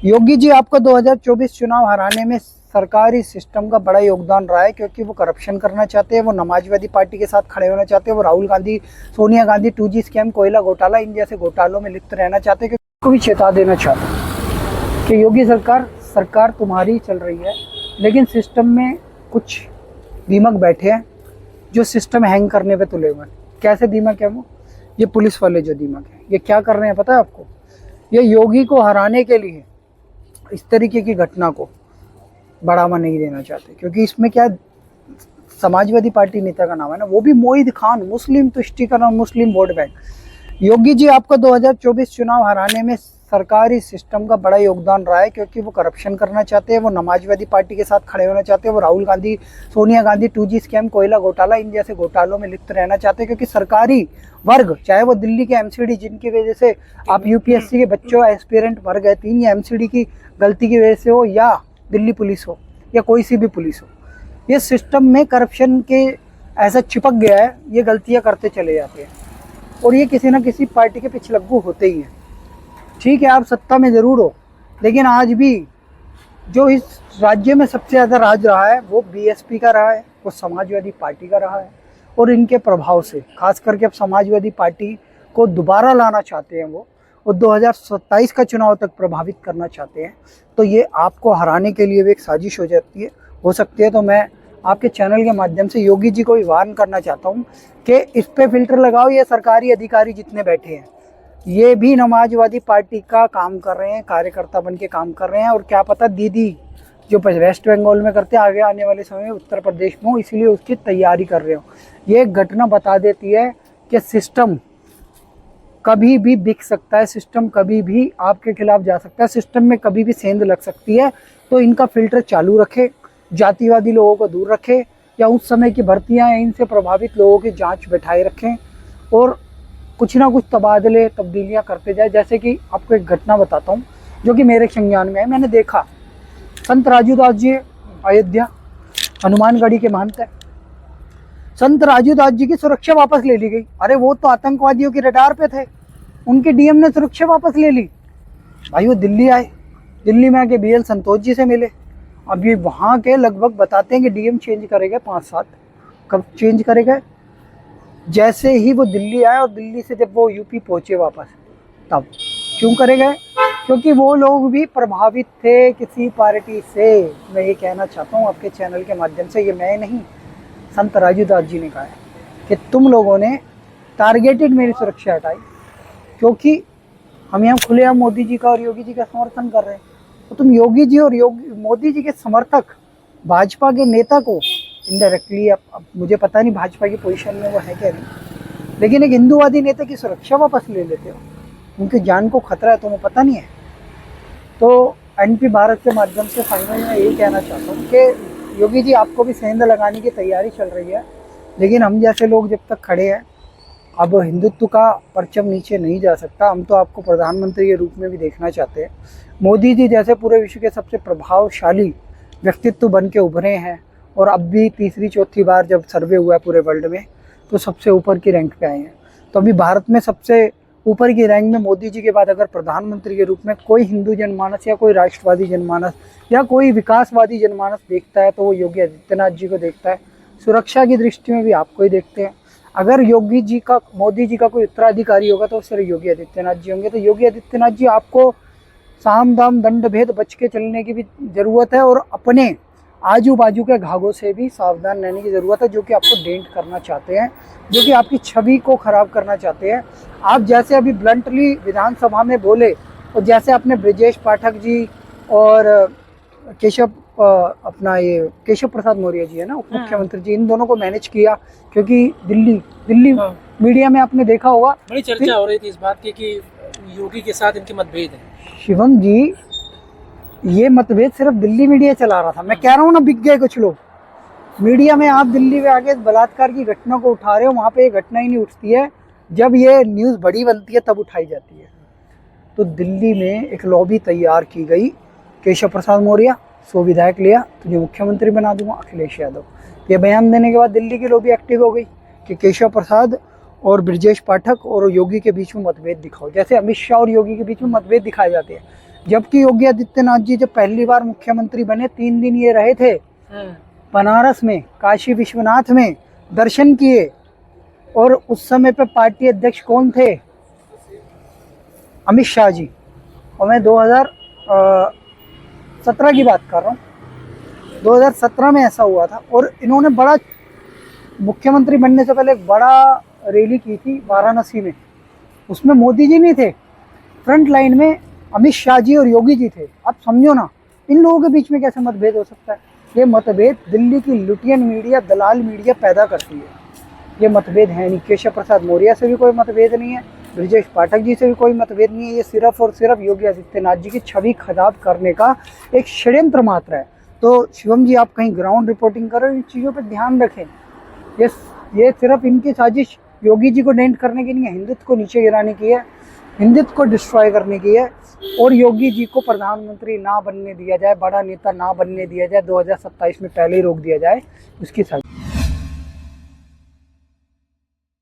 योगी जी, आपका 2024 चुनाव हराने में सरकारी सिस्टम का बड़ा योगदान रहा है, क्योंकि वो करप्शन करना चाहते हैं, वो समाजवादी पार्टी के साथ खड़े होना चाहते हैं, वो राहुल गांधी, सोनिया गांधी, 2G स्कैम, कोयला घोटाला, इन जैसे घोटालों में लिप्त रहना चाहते हैं। क्योंकि भी चेता देना चाहते हैं कि योगी सरकार तुम्हारी चल रही है, लेकिन सिस्टम में कुछ दीमक बैठे हैं जो सिस्टम हैंग करने पे तुले हुए हैं। कैसे दीमक है वो? ये पुलिस वाले जो दीमक है, ये क्या कर रहे हैं पता है आपको? ये योगी को हराने के लिए इस तरीके की घटना को बढ़ावा नहीं देना चाहते, क्योंकि इसमें क्या, समाजवादी पार्टी नेता का नाम है ना, वो भी मोहित खान, मुस्लिम तुष्टीकरण, मुस्लिम वोट बैंक। योगी जी, आपका 2024 चुनाव हराने में सरकारी सिस्टम का बड़ा योगदान रहा है, क्योंकि वो करप्शन करना चाहते हैं, वो समाजवादी पार्टी के साथ खड़े होना चाहते हैं, वो राहुल गांधी, सोनिया गांधी, 2G स्कैम, कोयला घोटाला, इन जैसे घोटालों में लिप्त रहना चाहते हैं। क्योंकि सरकारी वर्ग, चाहे वो दिल्ली के MCD, जिनकी वजह से आप UPSC के बच्चों एस्पिरेंट मर गए, 3 या MCD की गलती की वजह से हो, या दिल्ली पुलिस हो, या कोई सी भी पुलिस हो, ये सिस्टम में करप्शन के ऐसा चिपक गया है, ये गलतियां करते चले जाते हैं, और ये किसी न किसी पार्टी के पिछलग्गू होते ही हैं। ठीक है, आप सत्ता में ज़रूर हो, लेकिन आज भी जो इस राज्य में सबसे ज़्यादा राज रहा है वो BSP का रहा है, वो समाजवादी पार्टी का रहा है। और इनके प्रभाव से खास करके अब समाजवादी पार्टी को दोबारा लाना चाहते हैं वो, और 2027 का चुनाव तक प्रभावित करना चाहते हैं। तो ये आपको हराने के लिए भी एक साजिश हो सकती है। तो मैं आपके चैनल के माध्यम से योगी जी को भी वार्न करना चाहता हूँ कि इस पे फिल्टर लगाओ। ये सरकारी अधिकारी जितने बैठे हैं, ये भी समाजवादी पार्टी का काम कर रहे हैं, कार्यकर्ता बन के काम कर रहे हैं, और क्या पता दीदी जो वेस्ट बंगाल में करते हैं, आगे आने वाले समय में उत्तर प्रदेश में हो, इसलिए उसकी तैयारी कर रहे हो। ये घटना बता देती है कि सिस्टम कभी भी बिक सकता है, सिस्टम कभी भी आपके खिलाफ जा सकता है, सिस्टम में कभी भी सेंध लग सकती है। तो इनका फिल्टर चालू रखे, जातिवादी लोगों को दूर रखे, या उस समय की भर्तियां हैं इनसे प्रभावित लोगों की जांच बैठाए रखें, और कुछ ना कुछ तबादले तब्दीलियां करते जाए। जैसे कि आपको एक घटना बताता हूँ जो कि मेरे संज्ञान में है। मैंने देखा, संत राजू दास जी अयोध्या हनुमानगढ़ी के महंत है, संत राजू दास जी की सुरक्षा वापस ले ली गई। अरे वो तो आतंकवादियों की रडार पे थे, उनके DM ने सुरक्षा वापस ले ली। भाई वो दिल्ली आए, दिल्ली में आके BL संतोष जी से मिले। अब ये वहाँ के लगभग बताते हैं कि DM चेंज करेगा 5-7, कब चेंज करेगा? जैसे ही वो दिल्ली आए, और दिल्ली से जब वो UP पहुँचे वापस, तब क्यों करे गए? क्योंकि वो लोग भी प्रभावित थे किसी पार्टी से। मैं ये कहना चाहता हूँ आपके चैनल के माध्यम से, ये मैं नहीं, संत राजू दास जी ने कहा है कि तुम लोगों ने टारगेटेड मेरी सुरक्षा हटाई, क्योंकि हम यहाँ खुलेआम मोदी जी का और योगी जी का समर्थन कर रहे हैं। तो तुम योगी जी और मोदी जी के समर्थक भाजपा के नेता को इनडायरेक्टली, अब मुझे पता नहीं भाजपा की पोजीशन में वो है क्या नहीं, लेकिन एक हिंदूवादी नेता की सुरक्षा वापस ले लेते हो, उनकी जान को खतरा है, तुम्हें पता नहीं है। तो NP भारत के माध्यम से फाइनल में यही कहना चाहता हूँ कि योगी जी, आपको भी सेंध लगाने की तैयारी चल रही है, लेकिन हम जैसे लोग जब तक खड़े हैं, अब हिंदुत्व का परचम नीचे नहीं जा सकता। हम तो आपको प्रधानमंत्री के रूप में भी देखना चाहते हैं। मोदी जी जैसे पूरे विश्व के सबसे प्रभावशाली व्यक्तित्व बन के उभरे हैं, और अब भी तीसरी चौथी बार जब सर्वे हुआ है पूरे वर्ल्ड में, तो सबसे ऊपर की रैंक पे आए हैं। तो अभी भारत में सबसे ऊपर की रैंक में मोदी जी के बाद अगर प्रधानमंत्री के रूप में कोई हिंदू जनमानस या कोई राष्ट्रवादी जनमानस या कोई विकासवादी जनमानस देखता है, तो वो योगी आदित्यनाथ जी को देखता है। सुरक्षा की दृष्टि में भी आपको ही देखते हैं। अगर मोदी जी का कोई उत्तराधिकारी होगा तो सिर्फ योगी आदित्यनाथ जी होंगे। तो योगी आदित्यनाथ जी, आपको साम दाम दंड भेद बच के चलने की भी ज़रूरत है, और अपने आजू बाजू के घाघों से भी सावधान रहने की ज़रूरत है, जो कि आपको डेंट करना चाहते हैं, जो कि आपकी छवि को ख़राब करना चाहते हैं। आप जैसे अभी ब्लंटली विधानसभा में बोले, और जैसे आपने ब्रजेश पाठक जी और केशव प्रसाद मौर्य जी है ना, उप मुख्यमंत्री जी, इन दोनों को मैनेज किया, क्योंकि दिल्ली मीडिया में आपने देखा होगा, बड़ी चर्चा हो रही थी इस बात की कि योगी के साथ इनके मतभेद है। शिवम जी, ये मतभेद सिर्फ दिल्ली मीडिया चला रहा था। मैं कह रहा हूँ ना, बिक गए कुछ लोग मीडिया में। आप दिल्ली में आगे बलात्कार की घटना को उठा रहे हो, वहाँ पे ये घटना ही नहीं उठती है, जब ये न्यूज़ बड़ी बनती है तब उठाई जाती है। तो दिल्ली में एक लॉबी तैयार की गई, केशव प्रसाद मौर्य 100 विधायक लिया, तुझे मुख्यमंत्री बना दूंगा, अखिलेश यादव। ये बयान देने के बाद दिल्ली की लॉबी एक्टिव हो गई कि केशव प्रसाद और ब्रजेश पाठक और योगी के बीच में मतभेद दिखाओ। जैसे अमित शाह और योगी के बीच में मतभेद दिखाए जाते हैं, जबकि योगी आदित्यनाथ जी जब पहली बार मुख्यमंत्री बने 3 दिन ये रहे थे बनारस में, काशी विश्वनाथ में दर्शन किए। और उस समय पे पार्टी अध्यक्ष कौन थे? अमित शाह जी। और मैं 2017 की बात कर रहा हूँ, 2017 में ऐसा हुआ था। और इन्होंने बड़ा, मुख्यमंत्री बनने से पहले एक बड़ा रैली की थी वाराणसी में, उसमें मोदी जी नहीं थे, फ्रंट लाइन में अमित शाह जी और योगी जी थे। आप समझो ना, इन लोगों के बीच में कैसे मतभेद हो सकता है? ये मतभेद दिल्ली की लुटियन मीडिया, दलाल मीडिया पैदा करती है। ये मतभेद है नहीं। केशव प्रसाद मौर्य से भी कोई मतभेद नहीं है, ब्रजेश पाठक जी से भी कोई मतभेद नहीं है। ये सिर्फ और सिर्फ योगी आदित्यनाथ जी की छवि खराब करने का एक षड्यंत्र मात्र है। तो शिवम जी, आप कहीं ग्राउंड रिपोर्टिंग करो, इन चीज़ों पर ध्यान रखें। ये सिर्फ इनकी साजिश योगी जी को डेंट करने की नहीं है, हिंदुत्व को नीचे गिराने की है, हिंदुत्व को डिस्ट्रॉय करने की है। और योगी जी को प्रधानमंत्री ना बनने दिया जाए, बड़ा नेता ना बनने दिया जाए, 2027 में पहले ही रोक दिया जाए, उसकी साजिश